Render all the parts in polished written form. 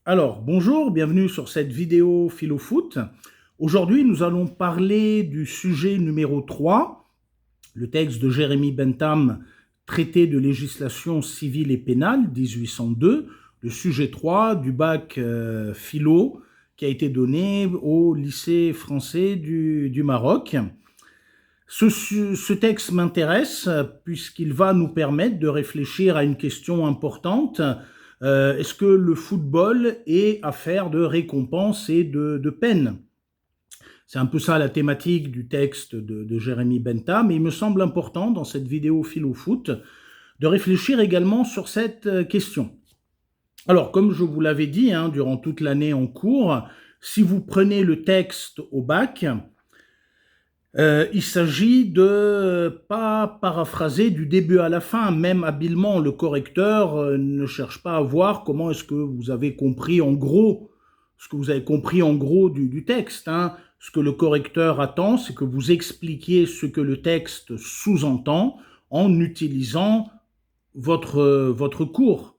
Alors, bonjour, bienvenue sur cette vidéo philo-foot. Aujourd'hui, nous allons parler du sujet numéro 3, le texte de Jérémy Bentham, Traité de législation civile et pénale, 1802, le sujet 3 du bac philo qui a été donné au lycée français du Maroc. Ce texte m'intéresse puisqu'il va nous permettre de réfléchir à une question importante. Est-ce que le football est affaire de récompense et de peine? C'est un peu ça la thématique du texte de Jérémy Bentham, mais il me semble important dans cette vidéo philo-foot de réfléchir également sur cette question. Alors, comme je vous l'avais dit durant toute l'année en cours, si vous prenez le texte au bac, il s'agit de pas paraphraser du début à la fin, même habilement. Le correcteur ne cherche pas à voir comment est-ce que vous avez compris en gros, ce que vous avez compris en gros du texte. Ce que le correcteur attend, c'est que vous expliquiez ce que le texte sous-entend en utilisant votre cours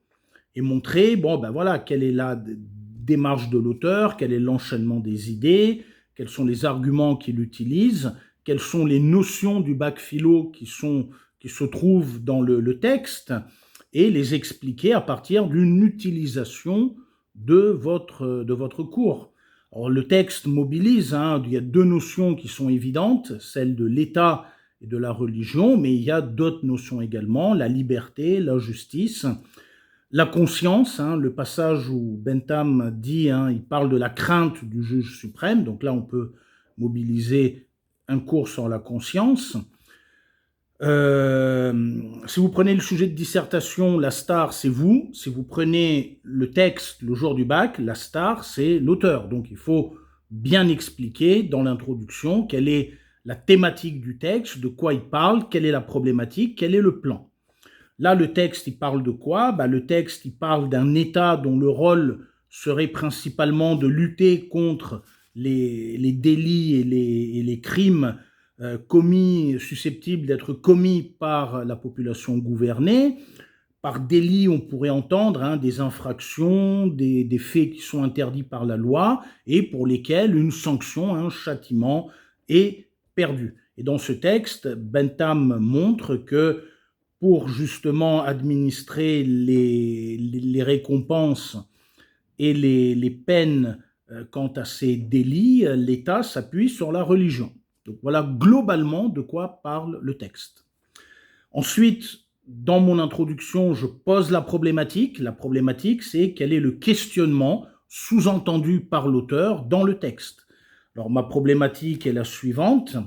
et montrer, bon ben voilà, quelle est la démarche de l'auteur, quel est l'enchaînement des idées, quels sont les arguments qu'il utilise, quelles sont les notions du bac philo qui se trouvent dans le texte, et les expliquer à partir d'une utilisation de votre cours. Alors, le texte mobilise, il y a deux notions qui sont évidentes, celle de l'État et de la religion, mais il y a d'autres notions également, la liberté, la justice, la conscience, le passage où Bentham dit, il parle de la crainte du juge suprême, donc là on peut mobiliser un cours sur la conscience. Si vous prenez le sujet de dissertation, la star c'est vous. Si vous prenez le texte le jour du bac, la star c'est l'auteur. Donc il faut bien expliquer dans l'introduction quelle est la thématique du texte, de quoi il parle, quelle est la problématique, quel est le plan. Là, le texte, il parle de quoi? Le texte, il parle d'un État dont le rôle serait principalement de lutter contre les délits et les crimes susceptibles d'être commis par la population gouvernée. Par délit, on pourrait entendre des infractions, des faits qui sont interdits par la loi et pour lesquels une sanction, un châtiment est perdu. Et dans ce texte, Bentham montre que pour justement administrer les récompenses et les peines quant à ces délits, l'État s'appuie sur la religion. Donc voilà globalement de quoi parle le texte. Ensuite, dans mon introduction, je pose la problématique. La problématique, c'est quel est le questionnement sous-entendu par l'auteur dans le texte. Alors ma problématique est la suivante.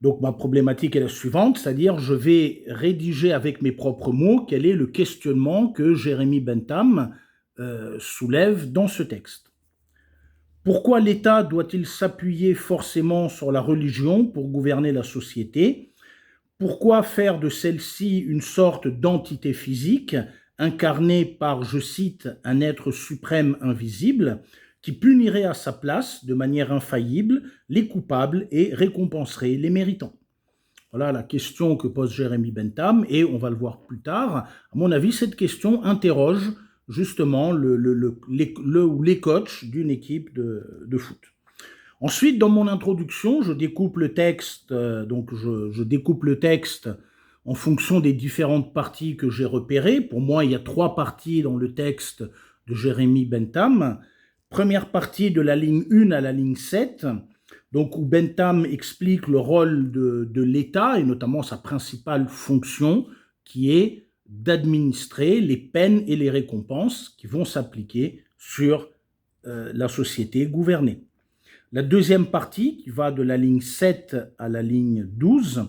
Donc ma problématique est la suivante, c'est-à-dire je vais rédiger avec mes propres mots quel est le questionnement que Jérémy Bentham soulève dans ce texte. Pourquoi l'État doit-il s'appuyer forcément sur la religion pour gouverner la société? Pourquoi faire de celle-ci une sorte d'entité physique incarnée par, je cite, un être suprême invisible qui punirait à sa place, de manière infaillible, les coupables et récompenserait les méritants? Voilà la question que pose Jérémy Bentham, et on va le voir plus tard. À mon avis, cette question interroge justement les coachs d'une équipe de foot. Ensuite, dans mon introduction, je découpe le texte, je découpe le texte en fonction des différentes parties que j'ai repérées. Pour moi, il y a 3 parties dans le texte de Jérémy Bentham. Première partie de la ligne 1 à la ligne 7, donc où Bentham explique le rôle de l'État et notamment sa principale fonction qui est d'administrer les peines et les récompenses qui vont s'appliquer sur la société gouvernée. La deuxième partie, qui va de la ligne 7 à la ligne 12,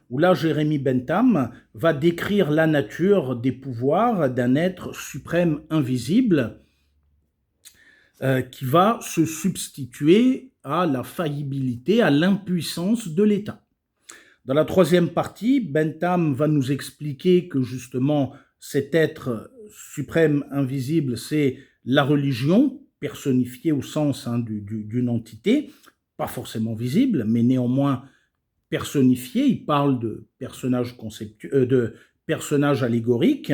où là, Jérémy Bentham va décrire la nature des pouvoirs d'un être suprême invisible qui va se substituer à la faillibilité, à l'impuissance de l'État. Dans la troisième partie, Bentham va nous expliquer que justement cet être suprême invisible, c'est la religion, personnifiée au sens d'une entité, pas forcément visible, mais néanmoins personnifiée. Il parle de personnages allégoriques.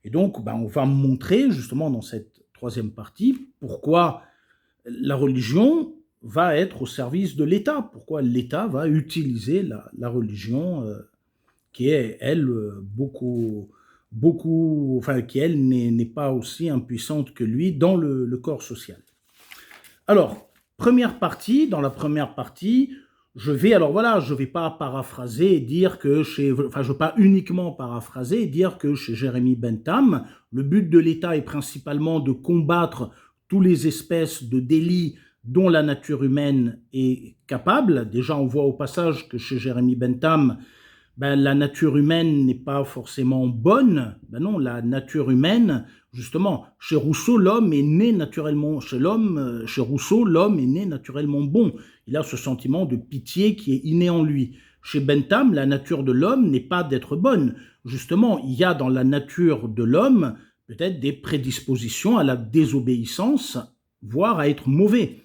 Et donc, on va montrer justement dans cette troisième partie, pourquoi la religion va être au service de l'État, pourquoi l'État va utiliser la religion qui est, elle, enfin, qui, elle, n'est pas aussi impuissante que lui dans le corps social. Alors, dans la première partie, je vais pas paraphraser et dire que je vais pas uniquement paraphraser et dire que chez Jérémie Bentham, le but de l'État est principalement de combattre tous les espèces de délits dont la nature humaine est capable. Déjà, on voit au passage que chez Jérémie Bentham, la nature humaine n'est pas forcément bonne. Non, la nature humaine, justement, chez Rousseau, l'homme est né naturellement, chez Rousseau, l'homme est né naturellement bon. Il a ce sentiment de pitié qui est inné en lui. Chez Bentham, la nature de l'homme n'est pas d'être bonne. Justement, il y a dans la nature de l'homme peut-être des prédispositions à la désobéissance, voire à être mauvais.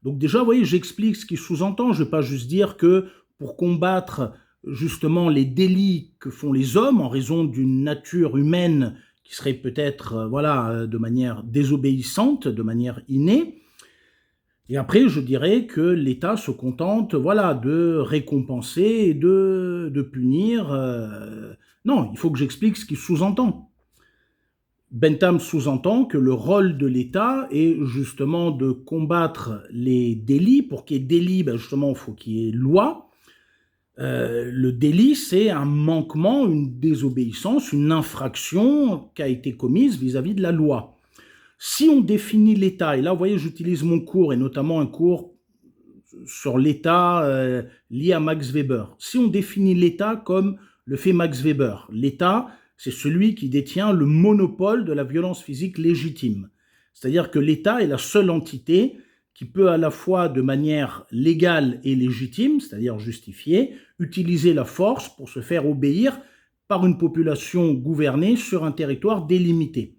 Donc déjà, vous voyez, j'explique ce qui sous-entend. Je ne vais pas juste dire que pour combattre justement les délits que font les hommes en raison d'une nature humaine qui serait peut-être de manière désobéissante, de manière innée. Et après, je dirais que l'État se contente de récompenser et de punir. Non, il faut que j'explique ce qu'il sous-entend. Bentham sous-entend que le rôle de l'État est justement de combattre les délits. Pour qu'il y ait délit, justement, il faut qu'il y ait loi. Le délit, c'est un manquement, une désobéissance, une infraction qui a été commise vis-à-vis de la loi. Si on définit l'État, et là, vous voyez, j'utilise mon cours, et notamment un cours sur l'État lié à Max Weber. Si on définit l'État comme le fait Max Weber, l'État, c'est celui qui détient le monopole de la violence physique légitime. C'est-à-dire que l'État est la seule entité qui peut à la fois de manière légale et légitime, c'est-à-dire justifiée, utiliser la force pour se faire obéir par une population gouvernée sur un territoire délimité.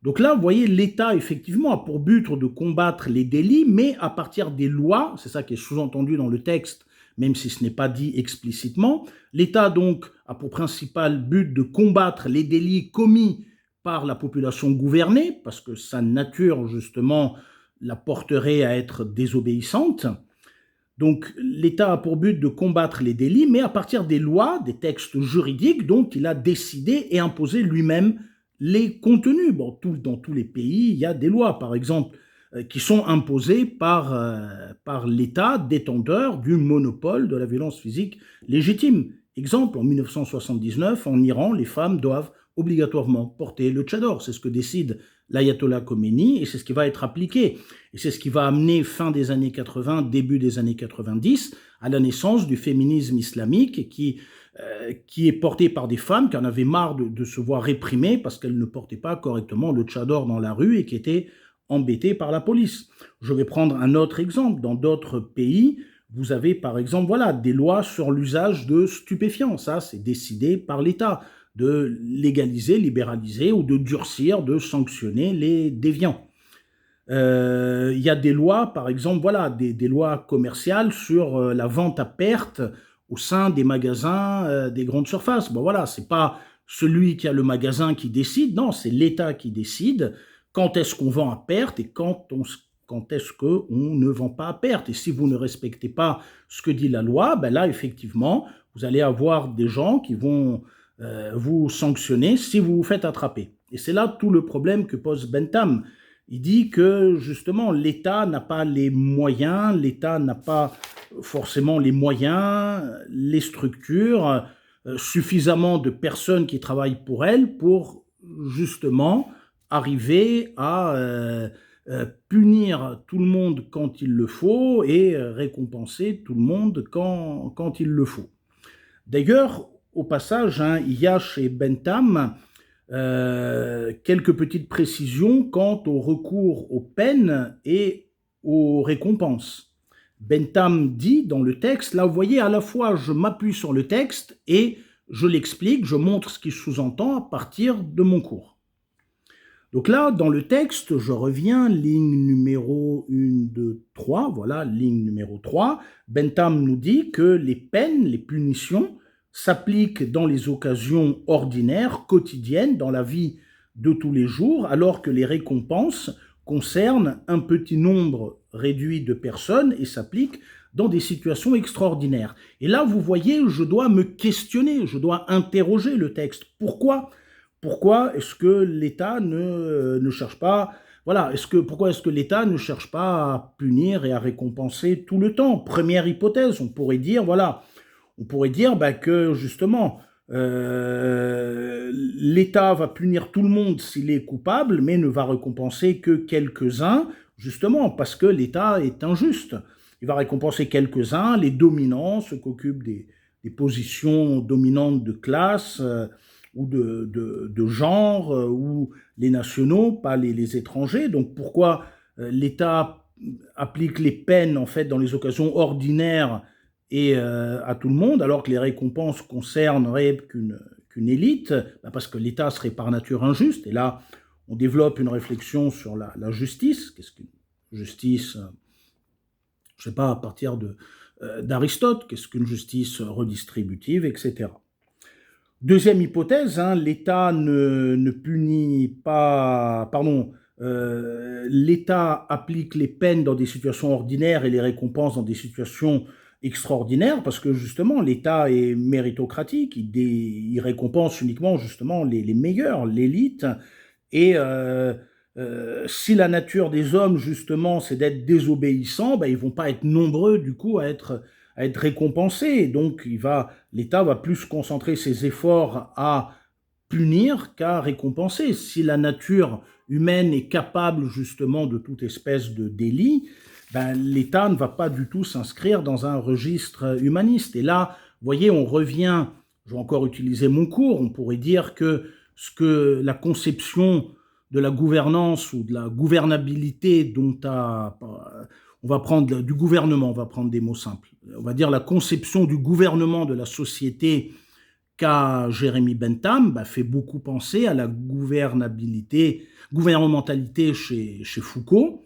Donc là, vous voyez, l'État, effectivement, a pour but de combattre les délits, mais à partir des lois, c'est ça qui est sous-entendu dans le texte, même si ce n'est pas dit explicitement, l'État, donc, a pour principal but de combattre les délits commis par la population gouvernée, parce que sa nature, justement, la porterait à être désobéissante. Donc l'État a pour but de combattre les délits, mais à partir des lois, des textes juridiques, donc il a décidé et imposé lui-même les contenus. Bon, dans tous les pays, il y a des lois, par exemple, qui sont imposées par l'État détenteur du monopole de la violence physique légitime. Exemple, en 1979, en Iran, les femmes doivent obligatoirement porter le tchador. C'est ce que décide l'ayatollah Khomeini et c'est ce qui va être appliqué. Et c'est ce qui va amener fin des années 80, début des années 90, à la naissance du féminisme islamique qui est porté par des femmes qui en avaient marre de se voir réprimées parce qu'elles ne portaient pas correctement le tchador dans la rue et qui étaient embêtées par la police. Je vais prendre un autre exemple. Dans d'autres pays, vous avez par exemple des lois sur l'usage de stupéfiants. Ça, c'est décidé par l'État, de légaliser, libéraliser ou de durcir, de sanctionner les déviants. Il y a des lois, par exemple, des lois commerciales sur la vente à perte au sein des magasins des grandes surfaces. C'est pas celui qui a le magasin qui décide, non, c'est l'État qui décide quand est-ce qu'on vend à perte et quand est-ce qu'on ne vend pas à perte. Et si vous ne respectez pas ce que dit la loi, là, effectivement, vous allez avoir des gens qui vont vous sanctionner si vous vous faites attraper. Et c'est là tout le problème que pose Bentham. Il dit que, justement, l'État n'a pas les moyens, l'État n'a pas forcément les moyens, les structures, suffisamment de personnes qui travaillent pour elle pour, justement, arriver à punir tout le monde quand il le faut et récompenser tout le monde quand il le faut. D'ailleurs, au passage, il y a chez Bentham quelques petites précisions quant au recours aux peines et aux récompenses. Bentham dit dans le texte, là vous voyez, à la fois je m'appuie sur le texte et je l'explique, je montre ce qui sous-entend à partir de mon cours. Donc là, dans le texte, je reviens, ligne numéro 1, 2, 3, voilà, ligne numéro 3. Bentham nous dit que les peines, les punitions, s'appliquent dans les occasions ordinaires, quotidiennes, dans la vie de tous les jours, alors que les récompenses concernent un petit nombre réduit de personnes et s'appliquent dans des situations extraordinaires. Et là, vous voyez, je dois me questionner, je dois interroger le texte. Pourquoi est-ce que l'État ne cherche pas, voilà, pourquoi est-ce que l'État ne cherche pas à punir et à récompenser tout le temps? Première hypothèse, on pourrait dire, voilà, que justement, l'État va punir tout le monde s'il est coupable, mais ne va récompenser que quelques-uns, justement, parce que l'État est injuste. Il va récompenser quelques-uns, les dominants, ceux qui occupent des positions dominantes de classe ou de genre, ou les nationaux, pas les étrangers. Donc pourquoi l'État applique les peines en fait dans les occasions ordinaires et à tout le monde, alors que les récompenses concerneraient qu'une élite, parce que l'État serait par nature injuste. Et là, on développe une réflexion sur la justice. Qu'est-ce qu'une justice? Je ne sais pas, à partir d'Aristote, qu'est-ce qu'une justice redistributive, etc. Deuxième hypothèse, l'État ne punit pas, l'État applique les peines dans des situations ordinaires et les récompenses dans des situations extraordinaires, parce que justement l'État est méritocratique, il récompense uniquement justement les meilleurs, l'élite, et si la nature des hommes, justement, c'est d'être désobéissants, ils ne vont pas être nombreux, du coup, à être récompensés. Donc, l'État va plus concentrer ses efforts à punir qu'à récompenser. Si la nature humaine est capable, justement, de toute espèce de délit, l'État ne va pas du tout s'inscrire dans un registre humaniste. Et là, vous voyez, on revient, je vais encore utiliser mon cours, on pourrait dire que la conception de la gouvernance ou de la gouvernabilité on va prendre du gouvernement, on va prendre des mots simples. On va dire la conception du gouvernement de la société qu'a Jérémy Bentham fait beaucoup penser à la gouvernementalité chez Foucault,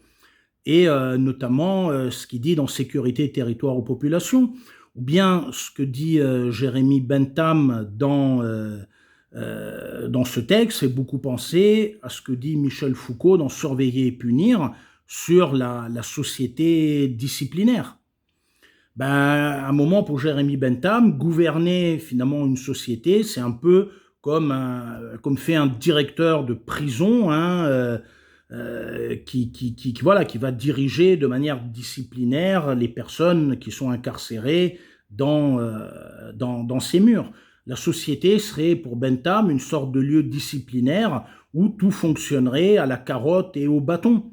et notamment ce qu'il dit dans Sécurité, territoire ou population, ou bien ce que dit Jérémy Bentham dans ce texte, fait beaucoup penser à ce que dit Michel Foucault dans Surveiller et punir sur la société disciplinaire. À un moment, pour Jérémy Bentham, gouverner finalement une société, c'est un peu comme fait un directeur de prison qui va diriger de manière disciplinaire les personnes qui sont incarcérées dans ces murs. La société serait pour Bentham une sorte de lieu disciplinaire où tout fonctionnerait à la carotte et au bâton,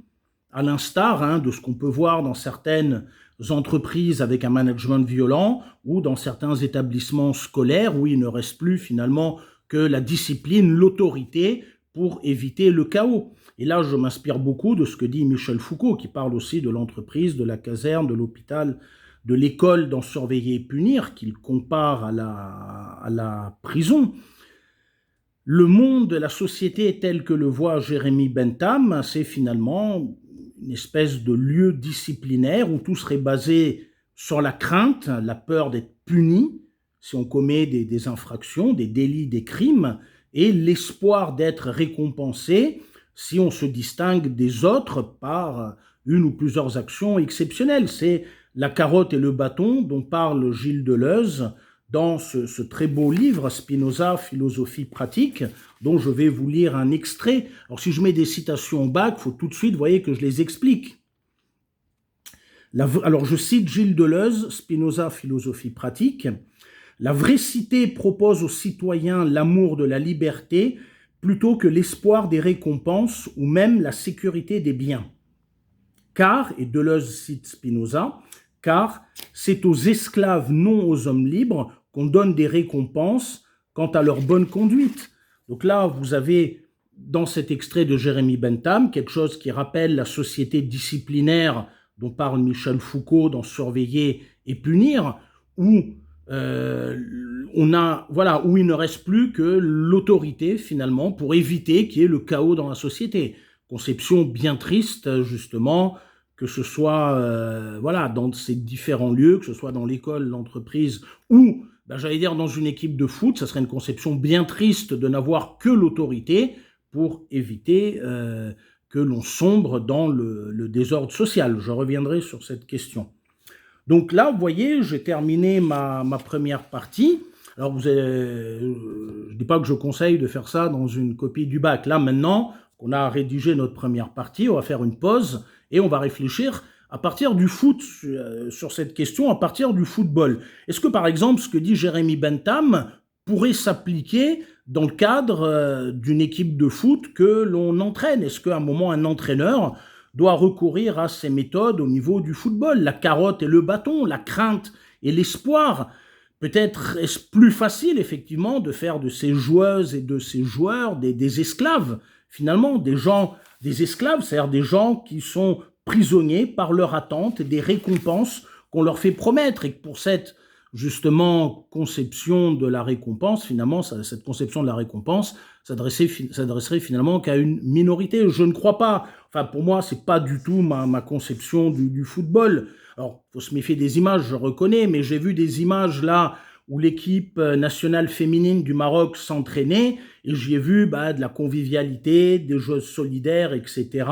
à l'instar de ce qu'on peut voir dans certaines entreprises avec un management violent ou dans certains établissements scolaires où il ne reste plus finalement que la discipline, l'autorité pour éviter le chaos. Et là, je m'inspire beaucoup de ce que dit Michel Foucault, qui parle aussi de l'entreprise, de la caserne, de l'hôpital, de l'école dans Surveiller et punir, qu'il compare à la prison. Le monde, la société tel que le voit Jérémy Bentham, c'est finalement une espèce de lieu disciplinaire où tout serait basé sur la crainte, la peur d'être puni si on commet des infractions, des délits, des crimes, et l'espoir d'être récompensé si on se distingue des autres par une ou plusieurs actions exceptionnelles. C'est la carotte et le bâton dont parle Gilles Deleuze dans ce très beau livre Spinoza, philosophie pratique, dont je vais vous lire un extrait. Alors si je mets des citations au bac, il faut tout de suite, vous voyez, que je les explique. Alors je cite Gilles Deleuze, Spinoza, philosophie pratique. La vraie cité propose aux citoyens l'amour de la liberté plutôt que l'espoir des récompenses ou même la sécurité des biens. Car, et Deleuze cite Spinoza, car c'est aux esclaves, non aux hommes libres, qu'on donne des récompenses quant à leur bonne conduite. Donc là, vous avez dans cet extrait de Jérémy Bentham quelque chose qui rappelle la société disciplinaire dont parle Michel Foucault dans Surveiller et punir, où où il ne reste plus que l'autorité finalement pour éviter qu'il y ait le chaos dans la société. Conception bien triste justement, que ce soit dans ces différents lieux, que ce soit dans l'école, l'entreprise ou j'allais dire dans une équipe de foot, ça serait une conception bien triste de n'avoir que l'autorité pour éviter que l'on sombre dans le désordre social. Je reviendrai sur cette question. Donc là, vous voyez, j'ai terminé ma première partie. Alors, je ne dis pas que je conseille de faire ça dans une copie du bac. Là, maintenant qu'on a rédigé notre première partie, on va faire une pause et on va réfléchir à partir du foot, sur cette question, à partir du football. Est-ce que, par exemple, ce que dit Jérémy Bentham pourrait s'appliquer dans le cadre d'une équipe de foot que l'on entraîne? Est-ce qu'à un moment, un entraîneur doit recourir à ces méthodes au niveau du football? La carotte et le bâton, la crainte et l'espoir. Peut-être est-ce plus facile, effectivement, de faire de ces joueuses et de ces joueurs des esclaves, finalement, des esclaves, c'est-à-dire des gens qui sont prisonniers par leur attente et des récompenses qu'on leur fait promettre, et que pour cette, justement, conception de la récompense, finalement, cette conception de la récompense s'adresserait finalement qu'à une minorité. Je ne crois pas. Enfin, pour moi, c'est pas du tout ma conception du football. Alors, il faut se méfier des images, je reconnais, mais j'ai vu des images là où l'équipe nationale féminine du Maroc s'entraînait, et j'y ai vu de la convivialité, des joueuses solidaires, etc.,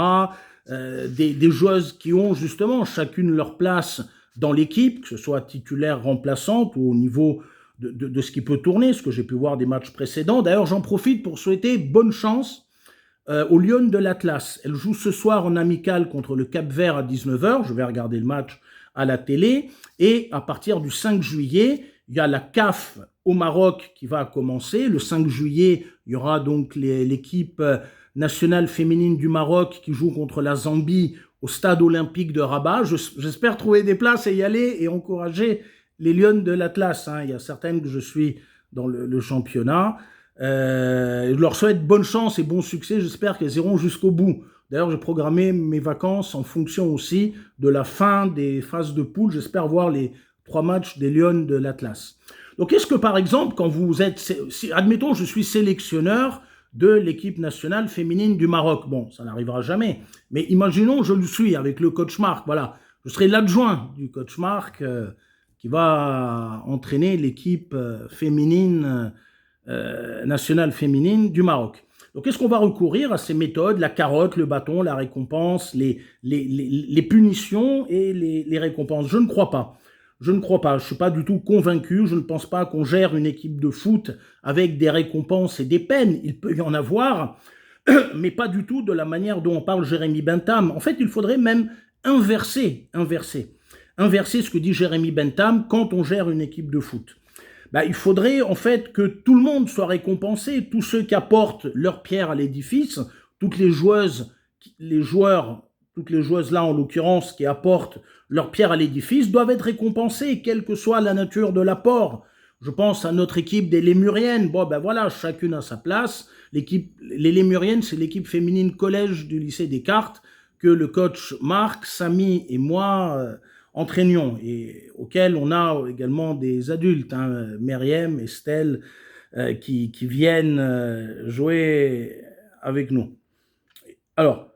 des joueuses qui ont justement chacune leur place dans l'équipe, que ce soit titulaire, remplaçante ou au niveau de ce qui peut tourner, ce que j'ai pu voir des matchs précédents. D'ailleurs, j'en profite pour souhaiter bonne chance aux Lionnes de l'Atlas. Elles jouent ce soir en amical contre le Cap-Vert à 19h. Je vais regarder le match à la télé. Et à partir du 5 juillet, il y a la CAF au Maroc qui va commencer. Le 5 juillet, il y aura donc l'équipe nationale féminine du Maroc qui joue contre la Zambie au stade olympique de Rabat. J'espère trouver des places et y aller et encourager les Lionnes de l'Atlas. Il y a certaines que je suis dans le championnat. Je leur souhaite bonne chance et bon succès. J'espère qu'elles iront jusqu'au bout. D'ailleurs, j'ai programmé mes vacances en fonction aussi de la fin des phases de poule. J'espère voir les 3 matchs des Lionnes de l'Atlas. Donc, est-ce que, par exemple, quand vous êtes... admettons, je suis sélectionneur de l'équipe nationale féminine du Maroc. Bon, ça n'arrivera jamais. Mais imaginons, je le suis avec le coach Marc. Voilà, je serai l'adjoint du coach Marc qui va entraîner l'équipe féminine, nationale féminine du Maroc. Donc, est-ce qu'on va recourir à ces méthodes, la carotte, le bâton, la récompense, les punitions et les récompenses? Je ne crois pas. Je ne crois pas, je ne suis pas du tout convaincu, je ne pense pas qu'on gère une équipe de foot avec des récompenses et des peines. Il peut y en avoir, mais pas du tout de la manière dont on parle Jérémy Bentham. En fait, il faudrait même inverser ce que dit Jérémy Bentham quand on gère une équipe de foot. Il faudrait en fait que tout le monde soit récompensé, tous ceux qui apportent leur pierre à l'édifice, toutes les joueuses là en l'occurrence qui apportent leur pierre à l'édifice doivent être récompensées, quelle que soit la nature de l'apport. Je pense à notre équipe des Lémuriennes. Bon, voilà, chacune à sa place. Les Lémuriennes, c'est l'équipe féminine collège du lycée Descartes que le coach Marc, Samy et moi entraînions et auquel on a également des adultes, Myriam, Estelle, qui viennent jouer avec nous. Alors,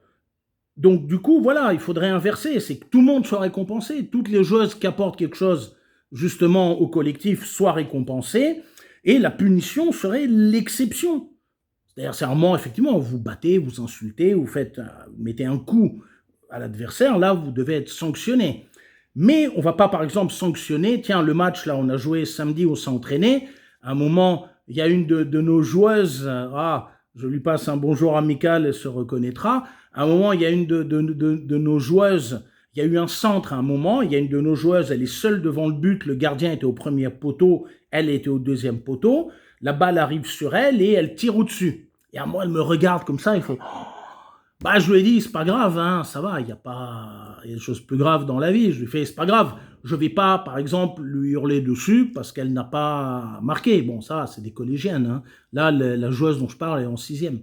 donc, du coup, voilà, il faudrait inverser, c'est que tout le monde soit récompensé, toutes les joueuses qui apportent quelque chose, justement, au collectif soient récompensées, et la punition serait l'exception. C'est-à-dire, c'est un moment, effectivement, vous battez, vous insultez, vous mettez un coup à l'adversaire, là, vous devez être sanctionné. Mais on ne va pas, par exemple, sanctionner, tiens, le match, là, on a joué samedi, on s'est entraîné, à un moment, il y a une de nos joueuses, je lui passe un bonjour amical, elle se reconnaîtra. À un moment, il y a une de nos joueuses, il y a eu un centre à un moment, il y a une de nos joueuses, elle est seule devant le but, le gardien était au premier poteau, elle était au deuxième poteau, la balle arrive sur elle et elle tire au-dessus. Et à moi, elle me regarde comme ça, il fait... je lui ai dit, c'est pas grave, ça va, il y a des choses plus graves dans la vie. Je lui ai fait, c'est pas grave, je vais pas, par exemple, lui hurler dessus parce qu'elle n'a pas marqué. Bon, ça, c'est des collégiennes. Là, la joueuse dont je parle est en 6e.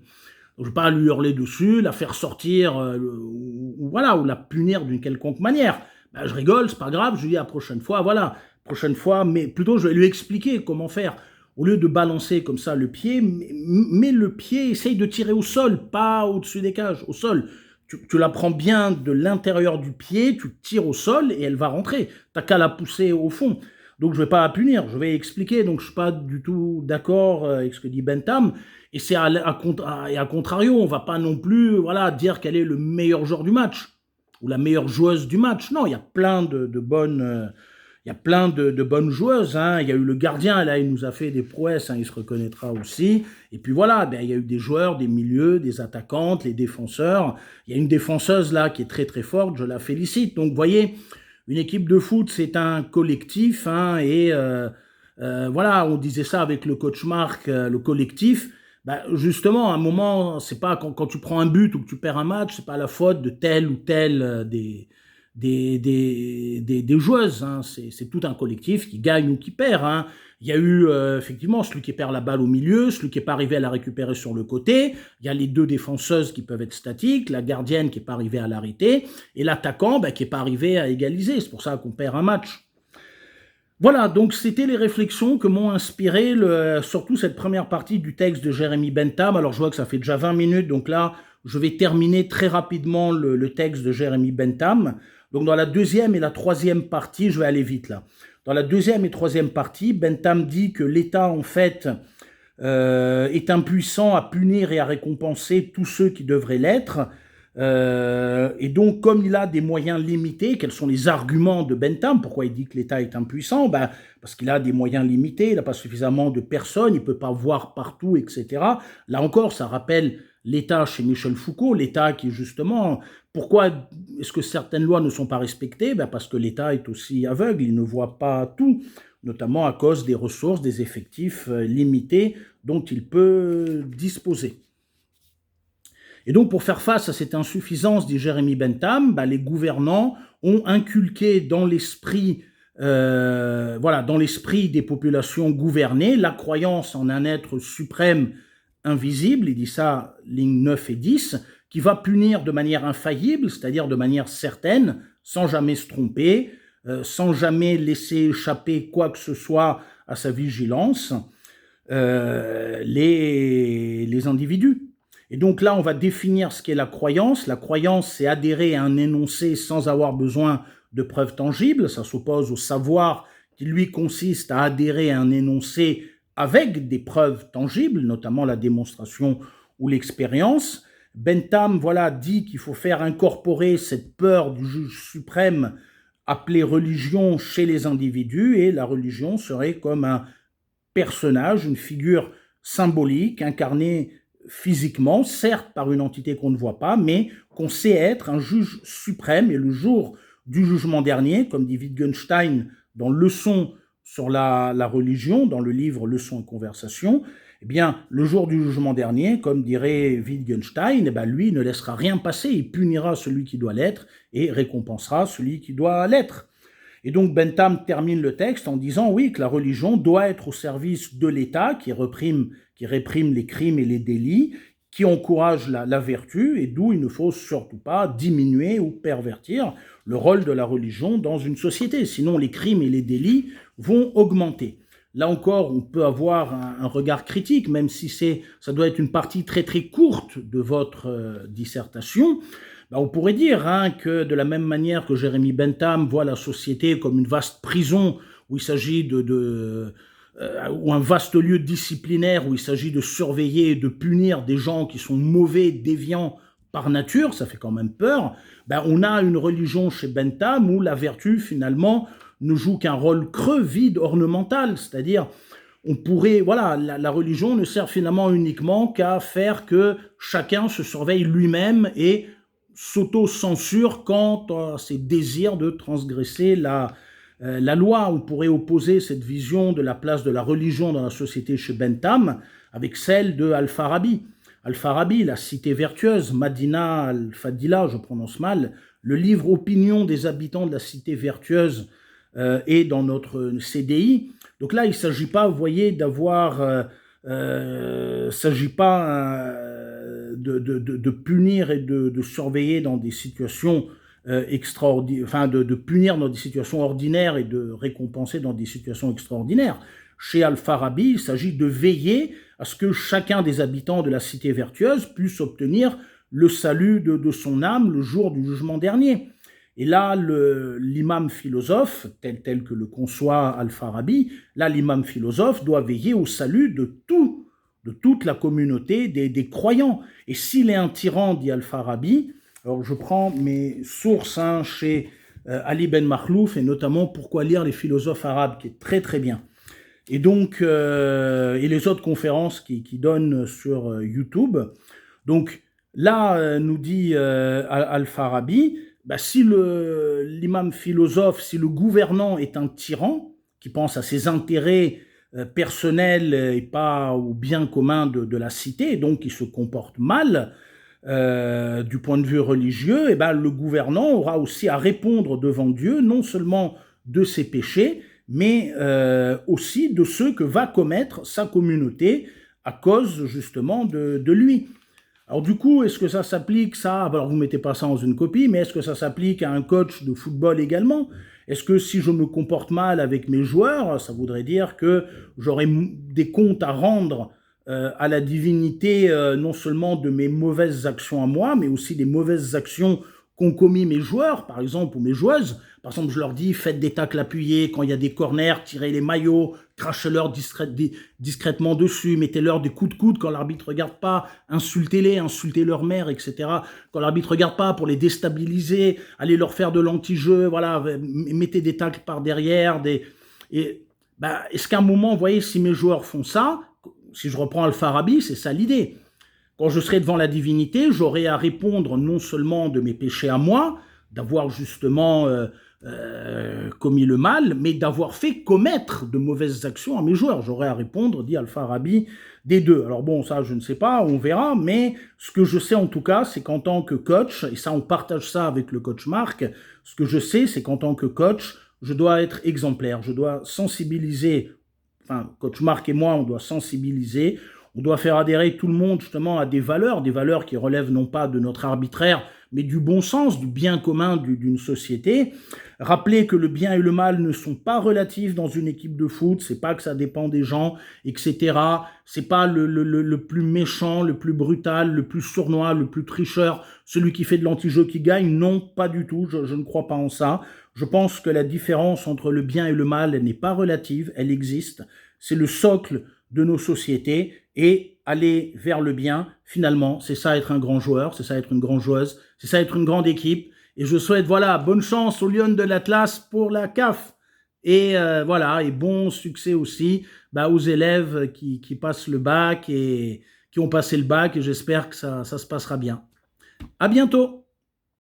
Donc, je ne vais pas lui hurler dessus, la faire sortir, ou la punir d'une quelconque manière. Je rigole, c'est pas grave, je lui dis la prochaine fois, mais plutôt je vais lui expliquer comment faire. Au lieu de balancer comme ça le pied, mets le pied, essaye de tirer au sol, pas au-dessus des cages, au sol. Tu la prends bien de l'intérieur du pied, tu tires au sol et elle va rentrer. T'as qu'à la pousser au fond. donc je ne vais pas la punir, je vais expliquer. Donc je ne suis pas du tout d'accord avec ce que dit Bentham. Et c'est à contrario, on ne va pas non plus voilà, dire quel est le meilleur joueur du match ou la meilleure joueuse du match. Non, il y a plein de bonnes... il y a plein de bonnes joueuses. Hein. Il y a eu le gardien, là, il nous a fait des prouesses, hein, il se reconnaîtra aussi. Et puis voilà, ben, il y a eu des joueurs, des milieux, des attaquantes, les défenseurs. Il y a une défenseuse là qui est très très forte, je la félicite. Donc vous voyez, une équipe de foot, c'est un collectif. Hein, et voilà, on disait ça avec le coach Marc, le collectif. Ben, justement, à un moment, c'est pas quand tu prends un but ou que tu perds un match, c'est pas la faute de tel ou tel des joueuses. Hein. C'est tout un collectif qui gagne ou qui perd. Hein. Il y a eu effectivement celui qui perd la balle au milieu, celui qui n'est pas arrivé à la récupérer sur le côté. Il y a les deux défenseuses qui peuvent être statiques, la gardienne qui n'est pas arrivée à l'arrêter, et l'attaquant qui n'est pas arrivé à égaliser. C'est pour ça qu'on perd un match. Voilà, donc c'était les réflexions que m'ont inspiré surtout cette première partie du texte de Jérémy Bentham. Alors je vois que ça fait déjà 20 minutes, donc là je vais terminer très rapidement le texte de Jérémy Bentham. Donc dans la deuxième et la troisième partie, je vais aller vite là. Dans la deuxième et troisième partie, Bentham dit que l'État en fait est impuissant à punir et à récompenser tous ceux qui devraient l'être. Et donc, comme il a des moyens limités, quels sont les arguments de Bentham? Pourquoi il dit que l'État est impuissant? Parce qu'il a des moyens limités, il n'a pas suffisamment de personnes, il ne peut pas voir partout, etc. Là encore, ça rappelle l'État chez Michel Foucault, l'État qui justement... Pourquoi est-ce que certaines lois ne sont pas respectées? Parce que l'État est aussi aveugle, il ne voit pas tout, notamment à cause des ressources, des effectifs limités dont il peut disposer. Et donc, pour faire face à cette insuffisance, dit Jérémy Bentham, les gouvernants ont inculqué dans l'esprit dans l'esprit des populations gouvernées la croyance en un être suprême invisible, il dit ça, lignes 9 et 10, qui va punir de manière infaillible, c'est-à-dire de manière certaine, sans jamais se tromper, sans jamais laisser échapper quoi que ce soit à sa vigilance, les individus. Et donc là, on va définir ce qu'est la croyance. La croyance, c'est adhérer à un énoncé sans avoir besoin de preuves tangibles. Ça s'oppose au savoir qui, lui, consiste à adhérer à un énoncé avec des preuves tangibles, notamment la démonstration ou l'expérience. Bentham, dit qu'il faut faire incorporer cette peur du juge suprême appelée religion chez les individus, et la religion serait comme un personnage, une figure symbolique, incarnée physiquement, certes par une entité qu'on ne voit pas, mais qu'on sait être un juge suprême. Et le jour du jugement dernier, comme dit Wittgenstein dans Leçons sur la religion, dans le livre Leçons et conversations, eh bien, le jour du jugement dernier, comme dirait Wittgenstein, lui ne laissera rien passer, il punira celui qui doit l'être et récompensera celui qui doit l'être. Et donc Bentham termine le texte en disant oui, que la religion doit être au service de l'État qui réprime les crimes et les délits, qui encourage la vertu, et d'où il ne faut surtout pas diminuer ou pervertir le rôle de la religion dans une société, sinon les crimes et les délits vont augmenter. Là encore, on peut avoir un regard critique, même si ça doit être une partie très très courte de votre dissertation. On pourrait dire que de la même manière que Jérémy Bentham voit la société comme une vaste prison où il s'agit ou un vaste lieu disciplinaire où il s'agit de surveiller et de punir des gens qui sont mauvais, déviants par nature, ça fait quand même peur, on a une religion chez Bentham où la vertu finalement ne joue qu'un rôle creux, vide, ornemental, c'est-à-dire on pourrait, la religion ne sert finalement uniquement qu'à faire que chacun se surveille lui-même et s'auto-censure quant à ses désirs de transgresser la loi. On pourrait opposer cette vision de la place de la religion dans la société chez Bentham avec celle de Al-Farabi. Al-Farabi, la cité vertueuse, Madina al-Fadila, je prononce mal, le livre Opinion des habitants de la cité vertueuse est dans notre CDI. Donc là, il ne s'agit pas, vous voyez, s'agit pas de punir et de surveiller dans des situations extraordinaires, de punir dans des situations ordinaires et de récompenser dans des situations extraordinaires. Chez Al-Farabi, il s'agit de veiller à ce que chacun des habitants de la cité vertueuse puisse obtenir le salut de son âme le jour du jugement dernier. Et là, l'imam philosophe, tel que le conçoit Al-Farabi, là, l'imam philosophe doit veiller au salut de toute la communauté des croyants. Et s'il est un tyran, dit Al-Farabi, alors je prends mes sources chez Ali Ben Makhlouf, et notamment Pourquoi lire les philosophes arabes, qui est très très bien. Et donc, et les autres conférences qui donnent sur YouTube. Donc là, nous dit Al-Farabi, si l'imam philosophe, si le gouvernant est un tyran, qui pense à ses intérêts personnels et pas au bien commun de la cité, et donc qui se comporte mal, du point de vue religieux, et le gouvernant aura aussi à répondre devant Dieu, non seulement de ses péchés, mais aussi de ceux que va commettre sa communauté à cause justement de lui. Alors du coup, est-ce que ça s'applique ça? Alors vous ne mettez pas ça dans une copie, mais est-ce que ça s'applique à un coach de football également? Est-ce que si je me comporte mal avec mes joueurs, ça voudrait dire que j'aurai des comptes à rendre à la divinité, non seulement de mes mauvaises actions à moi, mais aussi des mauvaises actions qu'ont commis mes joueurs, par exemple, ou mes joueuses. Par exemple, je leur dis, faites des tacles appuyés, quand il y a des corners, tirez les maillots, crachez-leur discrètement dessus, mettez-leur des coups de coude quand l'arbitre ne regarde pas, insultez-les, insultez leur mère, etc. Quand l'arbitre ne regarde pas, pour les déstabiliser, allez leur faire de l'anti-jeu, voilà, mettez des tacles par derrière. Est-ce qu'à un moment, vous voyez, si mes joueurs font ça, si je reprends Al-Farabi, c'est ça l'idée. Quand je serai devant la divinité, j'aurai à répondre non seulement de mes péchés à moi, d'avoir justement commis le mal, mais d'avoir fait commettre de mauvaises actions à mes joueurs. J'aurai à répondre, dit Al-Farabi, des deux. Alors bon, ça je ne sais pas, on verra, mais ce que je sais en tout cas, c'est qu'en tant que coach, et ça on partage ça avec le coach Marc, ce que je sais, c'est qu'en tant que coach, je dois être exemplaire, je dois sensibiliser, enfin, coach Marc et moi, on doit sensibiliser, on doit faire adhérer tout le monde justement à des valeurs qui relèvent non pas de notre arbitraire, mais du bon sens, du bien commun d'une société. Rappeler que le bien et le mal ne sont pas relatifs dans une équipe de foot, c'est pas que ça dépend des gens, etc. C'est pas le plus méchant, le plus brutal, le plus sournois, le plus tricheur, celui qui fait de l'anti-jeu qui gagne. Non, pas du tout, je ne crois pas en ça. Je pense que la différence entre le bien et le mal, elle n'est pas relative, elle existe. C'est le socle de nos sociétés, et aller vers le bien, finalement, c'est ça être un grand joueur, c'est ça être une grande joueuse, c'est ça être une grande équipe. Et je souhaite, voilà, bonne chance aux Lions de l'Atlas pour la CAF. Et voilà, et bon succès aussi aux élèves qui passent le bac et qui ont passé le bac, et j'espère que ça se passera bien. À bientôt.